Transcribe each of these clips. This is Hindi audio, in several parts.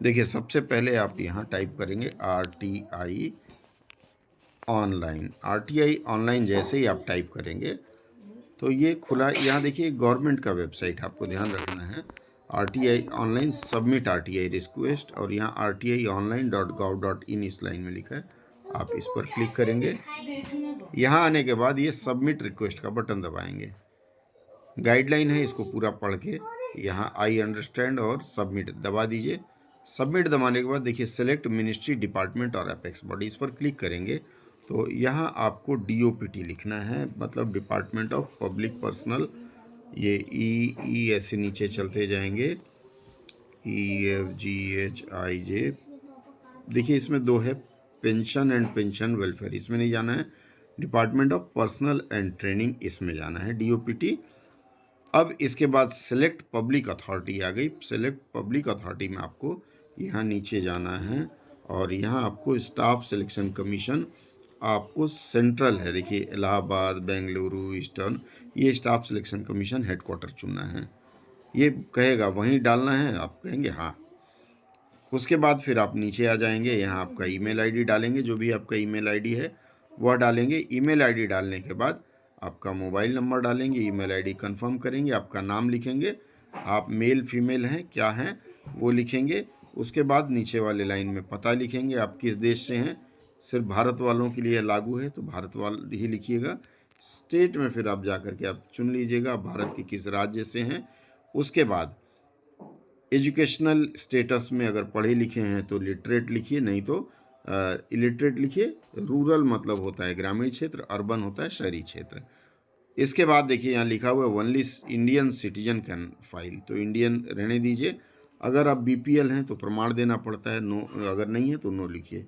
देखिए, सबसे पहले आप यहाँ टाइप करेंगे आरटीआई ऑनलाइन। आरटीआई ऑनलाइन जैसे ही आप टाइप करेंगे तो ये खुला, यहाँ देखिए गवर्नमेंट का वेबसाइट, आपको ध्यान रखना है। RTI online submit RTI request, और यहाँ rti.online.gov.in इस लाइन में लिखा है, आप इस पर क्लिक करेंगे। यहाँ आने के बाद ये सबमिट रिक्वेस्ट का बटन दबाएंगे। गाइडलाइन है, इसको पूरा पढ़ के यहाँ आई अंडरस्टैंड और सबमिट दबा दीजिए। सबमिट दबाने के बाद देखिए सेलेक्ट मिनिस्ट्री, डिपार्टमेंट और एपेक्स बॉडी, इस पर क्लिक करेंगे तो यहाँ आपको DOPT लिखना है, मतलब डिपार्टमेंट ऑफ पब्लिक पर्सनल। ये ई ऐसे नीचे चलते जाएंगे, EFGHIJ। देखिए इसमें दो है, पेंशन एंड पेंशन वेलफेयर, इसमें नहीं जाना है। Department of personal and training, इसमें जाना है DOPT। अब इसके बाद सेलेक्ट पब्लिक अथॉरिटी आ गई। सेलेक्ट पब्लिक अथॉरिटी में आपको यहाँ नीचे जाना है और यहाँ आपको स्टाफ सिलेक्शन कमीशन, आपको सेंट्रल है, देखिए इलाहाबाद, बेंगलुरु, ईस्टर्न, ये स्टाफ सिलेक्शन कमीशन हेडक्वार्टर चुनना है। ये कहेगा वहीं डालना है, आप कहेंगे हाँ। उसके बाद फिर आप नीचे आ जाएंगे, यहाँ आपका ईमेल आईडी डालेंगे, जो भी आपका ईमेल आईडी है वह डालेंगे। ईमेल आईडी डालने के बाद आपका मोबाइल नंबर डालेंगे, ईमेल आईडी कंफर्म करेंगे, आपका नाम लिखेंगे, आप मेल फीमेल हैं क्या हैं वो लिखेंगे। उसके बाद नीचे वाले लाइन में पता लिखेंगे, आप किस देश से हैं। सिर्फ भारत वालों के लिए लागू है तो भारत वाले ही लिखिएगा। स्टेट में फिर आप जा कर के आप चुन लीजिएगा भारत के किस राज्य से हैं। उसके बाद एजुकेशनल स्टेटस में अगर पढ़े लिखे हैं तो लिटरेट लिखिए, नहीं तो इलिटरेट लिखिए। रूरल मतलब होता है ग्रामीण क्षेत्र, अर्बन होता है शहरी क्षेत्र। इसके बाद देखिए यहाँ लिखा हुआ है only Indian citizen can file, तो इंडियन रहने दीजिए। अगर आप BPL हैं तो प्रमाण देना पड़ता है, नो अगर नहीं है तो नो लिखिए।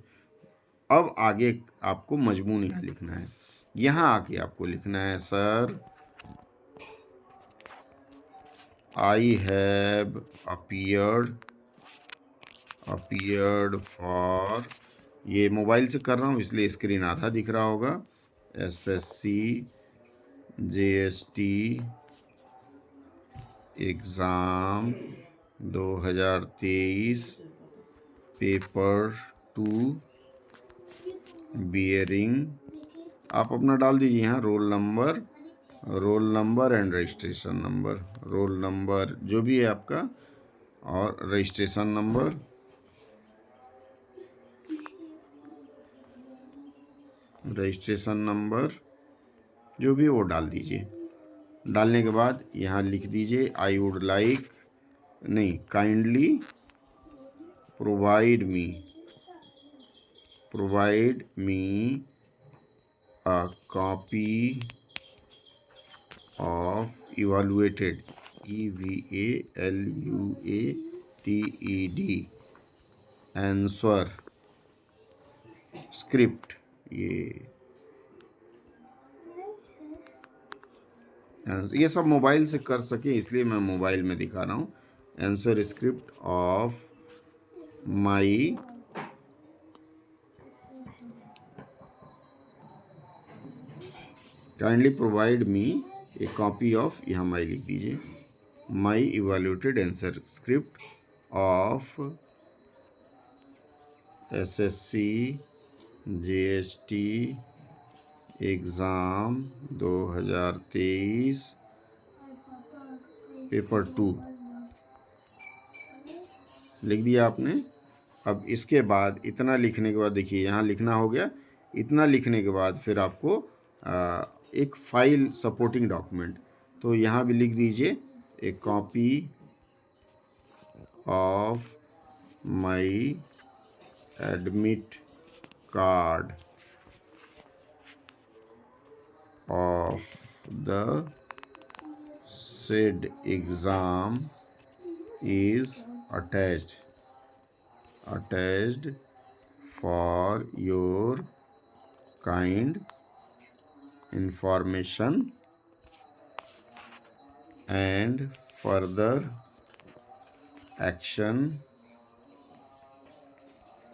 अब आगे आपको मजमून यहाँ लिखना है। यहाँ आके आपको लिखना है sir I have appeared for, ये मोबाइल से कर रहा हूँ इसलिए स्क्रीन आधा दिख रहा होगा, SSC JST exam 2023 paper 2 bearing. आप अपना डाल दीजिए यहाँ roll number and registration number, roll number जो भी है आपका और रजिस्ट्रेशन नंबर। जो भी वो डाल दीजिए। डालने के बाद यहाँ लिख दीजिए आई वुड लाइक, नहीं kindly provide me a copy of evaluated EVALUATED answer script. ये सब मोबाइल से कर सके इसलिए मैं मोबाइल में दिखा रहा हूँ। Answer script of my kindly provide me a copy of, यहाँ माई लिख दीजिए, my evaluated answer script of SSC JST exam 2023 paper 2 लिख दिया आपने। अब इसके बाद इतना लिखने के बाद देखिए यहाँ लिखना हो गया। इतना लिखने के बाद फिर आपको एक फाइल सपोर्टिंग डॉक्यूमेंट, तो यहाँ भी लिख दीजिए ए copy of my admit card of the said exam is attached for your kind information and further action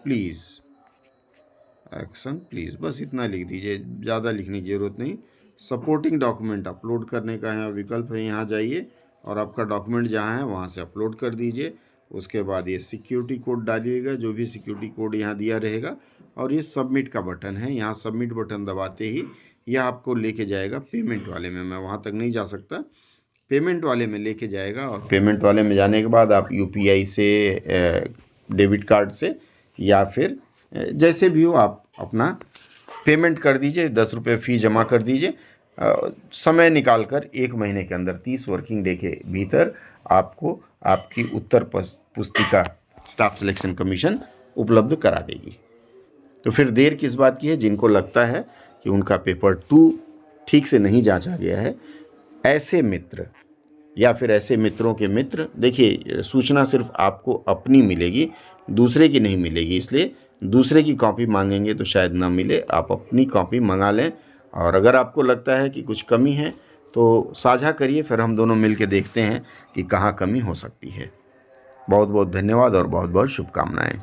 please, बस इतना लिख दीजिए, ज़्यादा लिखने की ज़रूरत नहीं। सपोर्टिंग डॉक्यूमेंट अपलोड करने का यहाँ विकल्प है, यहाँ जाइए और आपका डॉक्यूमेंट जहाँ है वहाँ से अपलोड कर दीजिए। उसके बाद ये सिक्योरिटी कोड डालिएगा, जो भी सिक्योरिटी कोड यहाँ दिया रहेगा, और ये सबमिट का बटन है, यहाँ सबमिट बटन दबाते ही यह आपको लेके जाएगा पेमेंट वाले में। मैं वहाँ तक नहीं जा सकता, पेमेंट वाले में लेके जाएगा, और पेमेंट वाले में जाने के बाद आप यूपीआई से, डेबिट कार्ड से, या फिर जैसे भी हो आप अपना पेमेंट कर दीजिए। 10 रुपये फ़ी जमा कर दीजिए। समय निकाल कर 1 महीने के अंदर 30 वर्किंग डे के भीतर आपको आपकी उत्तर पुस्तिका स्टाफ सिलेक्शन कमीशन उपलब्ध करा देगी। तो फिर देर किस बात की है? जिनको लगता है कि उनका पेपर 2 ठीक से नहीं जांचा गया है, ऐसे मित्र या फिर ऐसे मित्रों के मित्र, देखिए सूचना सिर्फ आपको अपनी मिलेगी, दूसरे की नहीं मिलेगी, इसलिए दूसरे की कॉपी मांगेंगे तो शायद ना मिले। आप अपनी कॉपी मंगा लें, और अगर आपको लगता है कि कुछ कमी है तो साझा करिए, फिर हम दोनों मिल के देखते हैं कि कहाँ कमी हो सकती है। बहुत बहुत धन्यवाद और बहुत बहुत शुभकामनाएं।